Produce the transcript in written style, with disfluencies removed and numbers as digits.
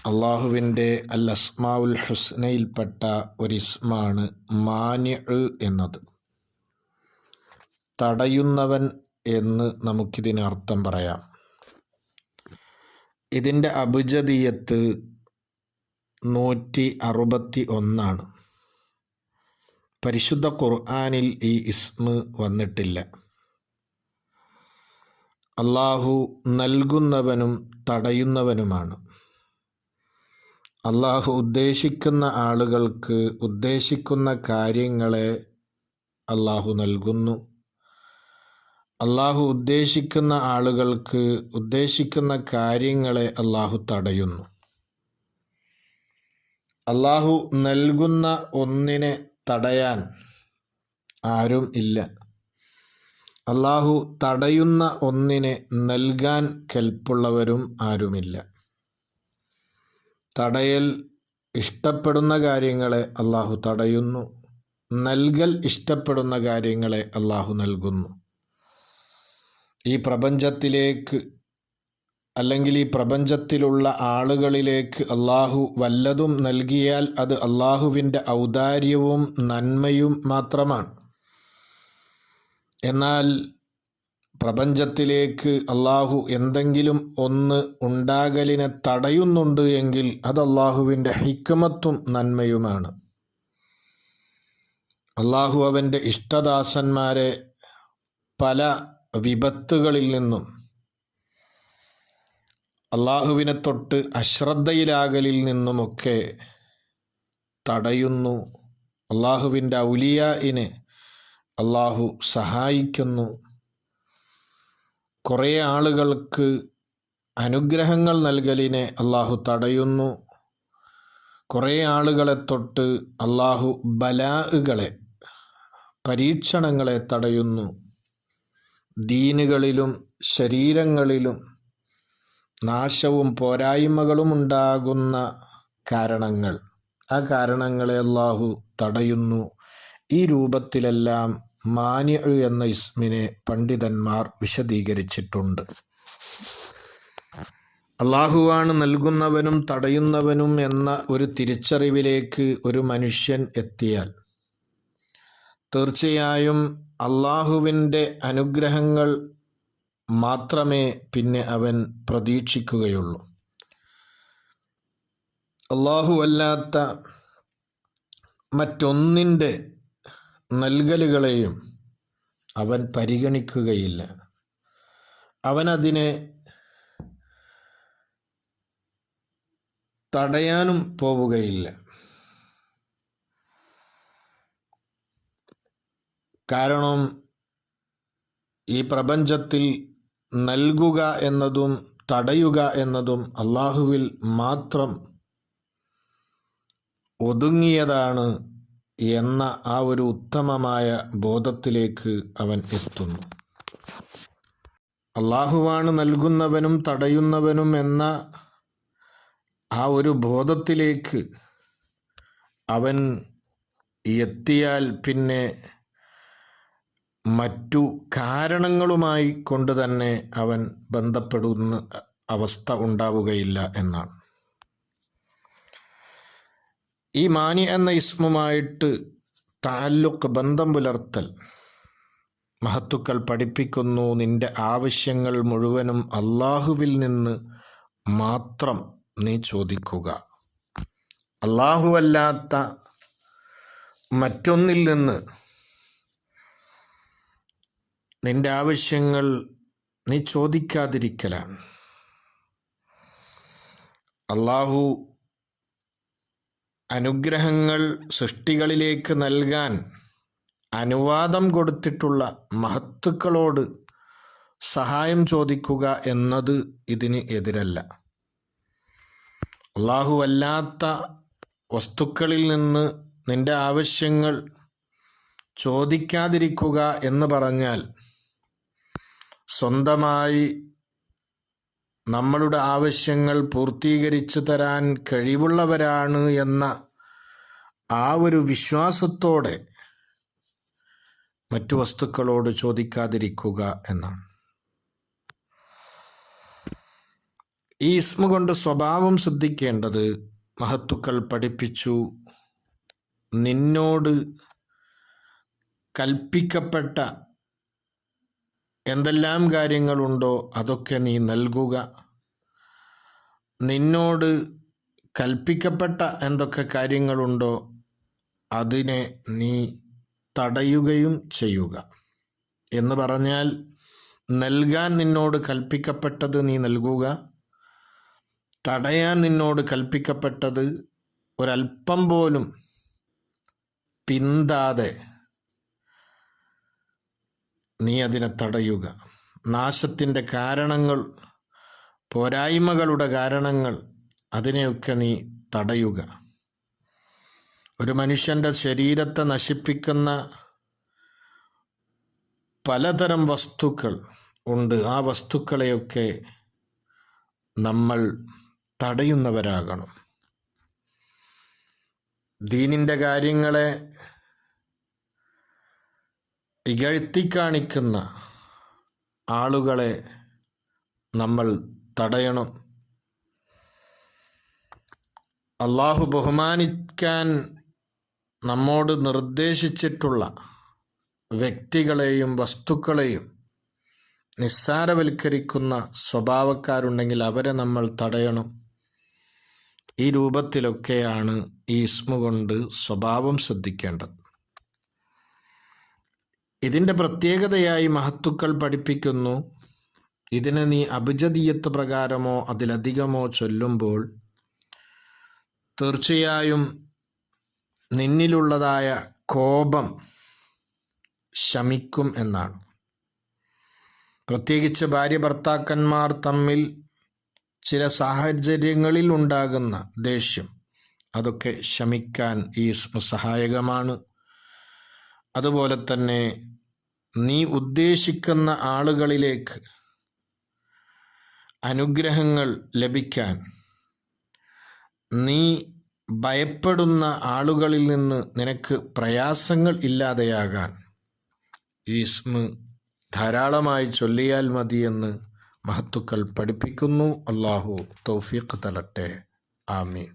അള്ളാഹുവിൻ്റെ അൽ അസ്മാഉൽ ഹുസ്നയിൽപ്പെട്ട ഒരു ഇസ്മാണ് മാനിഉ എന്നത്. തടയുന്നവൻ എന്ന് നമുക്കിതിന് അർത്ഥം പറയാം. ഇതിൻ്റെ അബ്ജദിയത്ത് 161. പരിശുദ്ധ ഖുർആനിൽ ഈ ഇസ്മ് വന്നിട്ടില്ല. അള്ളാഹു നൽകുന്നവനും തടയുന്നവനുമാണ്. അള്ളാഹു ഉദ്ദേശിക്കുന്ന ആളുകൾക്ക് ഉദ്ദേശിക്കുന്ന കാര്യങ്ങളെ അള്ളാഹു നൽകുന്നു. അള്ളാഹു ഉദ്ദേശിക്കുന്ന ആളുകൾക്ക് ഉദ്ദേശിക്കുന്ന കാര്യങ്ങളെ അള്ളാഹു തടയുന്നു. അള്ളാഹു നൽകുന്ന ഒന്നിനെ തടയാൻ ആരും ഇല്ല. അള്ളാഹു തടയുന്ന ഒന്നിനെ നൽകാൻ കെൽപ്പുള്ളവരും ആരുമില്ല. തടയൽ ഇഷ്ടപ്പെടുന്ന കാര്യങ്ങളെ അള്ളാഹു തടയുന്നു. നൽകൽ ഇഷ്ടപ്പെടുന്ന കാര്യങ്ങളെ അള്ളാഹു നൽകുന്നു. ഈ പ്രപഞ്ചത്തിലേക്ക് അല്ലെങ്കിൽ ഈ പ്രപഞ്ചത്തിലുള്ള ആളുകളിലേക്ക് അള്ളാഹു വല്ലതും നൽകിയാൽ അത് അള്ളാഹുവിൻ്റെ ഔദാര്യവും നന്മയും മാത്രമാണ്. എന്നാൽ പ്രപഞ്ചത്തിലേക്ക് അള്ളാഹു എന്തെങ്കിലും ഒന്ന് ഉണ്ടാകലിനെ തടയുന്നുണ്ട് എങ്കിൽ അത് അള്ളാഹുവിൻ്റെ ഹിക്മത്തും നന്മയുമാണ്. അള്ളാഹു അവൻ്റെ ഇഷ്ടദാസന്മാരെ പല വിപത്തുകളിൽ നിന്നും അള്ളാഹുവിനെ തൊട്ട് അശ്രദ്ധയിലാകലിൽ നിന്നുമൊക്കെ തടയുന്നു. അള്ളാഹുവിൻ്റെ ഔലിയായിനെ അള്ളാഹു സഹായിക്കുന്നു. കുറേ ആളുകൾക്ക് അനുഗ്രഹങ്ങൾ നൽകലിനെ അള്ളാഹു തടയുന്നു. കുറേ ആളുകളെ തൊട്ട് അള്ളാഹു ബലാഅുകളെ, പരീക്ഷണങ്ങളെ തടയുന്നു. ദീനുകളിലും ശരീരങ്ങളിലും നാശവും പോരായ്മകളും ഉണ്ടാകുന്ന കാരണങ്ങൾ, ആ കാരണങ്ങളെ അള്ളാഹു തടയുന്നു. ഈ രൂപത്തിലെല്ലാം മാനിഉ എന്ന ഇസ്മിനെ പണ്ഡിതന്മാർ വിശദീകരിച്ചിട്ടുണ്ട്. അള്ളാഹുവാണ് നൽകുന്നവനും തടയുന്നവനും എന്ന ഒരു തിരിച്ചറിവിലേക്ക് ഒരു മനുഷ്യൻ എത്തിയാൽ തീർച്ചയായും അള്ളാഹുവിൻ്റെ അനുഗ്രഹങ്ങൾ മാത്രമേ പിന്നെ അവൻ പ്രതീക്ഷിക്കുകയുള്ളൂ. അള്ളാഹു അല്ലാത്ത മറ്റൊന്നിൻ്റെ നൽകലുകളെയും അവൻ പരിഗണിക്കുകയില്ല. അവനതിനെ തടയാനും പോവുകയില്ല. കാരണം ഈ പ്രപഞ്ചത്തിൽ നൽകുക എന്നതും തടയുക എന്നതും അള്ളാഹുവിൽ മാത്രം ഒതുങ്ങിയതാണ് എന്ന ആ ഒരു ഉത്തമമായ ബോധത്തിലേക്ക് അവൻ എത്തുന്നു. അള്ളാഹുവാണ് നൽകുന്നവനും തടയുന്നവനും എന്ന ആ ഒരു ബോധത്തിലേക്ക് അവൻ എത്തിയാൽ പിന്നെ മറ്റു കാരണങ്ങളുമായി കൊണ്ട് തന്നെ അവൻ ബന്ധപ്പെടുന്ന അവസ്ഥ ഉണ്ടാവുകയില്ല എന്നാണ്. ഈ മാനി എന്ന ഇസ്മുമായിട്ട് തഅല്ലുഖ്, ബന്ധം പുലർത്തൽ, മഹത്തുക്കൾ പഠിപ്പിക്കുന്നു, നിന്റെ ആവശ്യങ്ങൾ മുഴുവനും അള്ളാഹുവിൽ നിന്ന് മാത്രം നീ ചോദിക്കുക. അല്ലാത്ത മറ്റൊന്നിൽ നിന്ന് നിന്റെ ആവശ്യങ്ങൾ നീ ചോദിക്കാതിരിക്കലാണ്. അള്ളാഹു അനുഗ്രഹങ്ങൾ സൃഷ്ടികളിലേക്ക് നൽകാൻ അനുവാദം കൊടുത്തിട്ടുള്ള മഹത്തുക്കളോട് സഹായം ചോദിക്കുക എന്നത് ഇതിന് എതിരല്ല. അള്ളാഹു അല്ലാത്ത വസ്തുക്കളിൽ നിന്ന് നിന്റെ ആവശ്യങ്ങൾ ചോദിക്കാതിരിക്കുക എന്ന് പറഞ്ഞാൽ സ്വന്തമായി നമ്മളുടെ ആവശ്യങ്ങൾ പൂർത്തീകരിച്ചു തരാൻ കഴിവുള്ളവരാണ് എന്ന ആ ഒരു വിശ്വാസത്തോടെ മറ്റു വസ്തുക്കളോട് ചോദിക്കാതിരിക്കുക എന്നാണ്. ഈ ഇസ്മ കൊണ്ട് സ്വഭാവം ശ്രദ്ധിക്കേണ്ടത് മഹത്തുക്കൾ പഠിപ്പിച്ചു, നിന്നോട് കൽപ്പിക്കപ്പെട്ട എന്തെല്ലാം കാര്യങ്ങളുണ്ടോ അതൊക്കെ നീ നൽകുക, നിന്നോട് കൽപ്പിക്കപ്പെട്ട എന്തൊക്കെ കാര്യങ്ങളുണ്ടോ അതിനെ നീ തടയുകയും ചെയ്യുക. എന്ന് പറഞ്ഞാൽ നൽകാൻ നിന്നോട് കൽപ്പിക്കപ്പെട്ടത് നീ നൽകുക, തടയാൻ നിന്നോട് കൽപ്പിക്കപ്പെട്ടത് ഒരല്പം പോലും പിന്താതെ നീ അതിനെ തടയുക. നാശത്തിൻ്റെ കാരണങ്ങൾ, പോരായ്മകളുടെ കാരണങ്ങൾ, അതിനെയൊക്കെ നീ തടയുക. ഒരു മനുഷ്യൻ്റെ ശരീരത്തെ നശിപ്പിക്കുന്ന പലതരം വസ്തുക്കൾ ഉണ്ട്. ആ വസ്തുക്കളെയൊക്കെ നമ്മൾ തടയുന്നവരാകണം. ദീനിൻ്റെ കാര്യങ്ങളെ ഇകഴ്ത്തിക്കാണിക്കുന്ന ആളുകളെ നമ്മൾ തടയണം. അള്ളാഹു ബഹുമാനിക്കാൻ നമ്മോട് നിർദ്ദേശിച്ചിട്ടുള്ള വ്യക്തികളെയും വസ്തുക്കളെയും നിസ്സാരവൽക്കരിക്കുന്ന സ്വഭാവക്കാരുണ്ടെങ്കിൽ അവരെ നമ്മൾ തടയണം. ഈ രൂപത്തിലൊക്കെയാണ് ഈ ഇസ്മ കൊണ്ട് സ്വഭാവം ശ്രദ്ധിക്കേണ്ടത്. ഇതിൻ്റെ പ്രത്യേകതയായി മഹത്തുക്കൾ പഠിപ്പിക്കുന്നു, ഇതിനെ നീ അബ്ജദിയ്യത്ത് പ്രകാരമോ അതിലധികമോ ചൊല്ലുമ്പോൾ തീർച്ചയായും നിന്നിലുള്ളതായ കോപം ശമിക്കും എന്നാണ്. പ്രത്യേകിച്ച് ഭാര്യ ഭർത്താക്കന്മാർ തമ്മിൽ ചില സാഹചര്യങ്ങളിൽ ഉണ്ടാകുന്ന ദേഷ്യം, അതൊക്കെ ശമിക്കാൻ ഈ സഹായകമാണ്. അതുപോലെ തന്നെ നീ ഉദ്ദേശിക്കുന്ന ആളുകളിലേക്ക് അനുഗ്രഹങ്ങൾ ലഭിക്കാൻ, നീ ഭയപ്പെടുന്ന ആളുകളിൽ നിന്ന് നിനക്ക് പ്രയാസങ്ങൾ ഇല്ലാതെയാകാൻ ഈ ഇസ്മ ധാരാളമായി ചൊല്ലിയാൽ മതിയെന്ന് മഹത്തുക്കൾ പഠിപ്പിക്കുന്നു. അല്ലാഹു തൗഫീഖ് തരട്ടെ. ആമീൻ.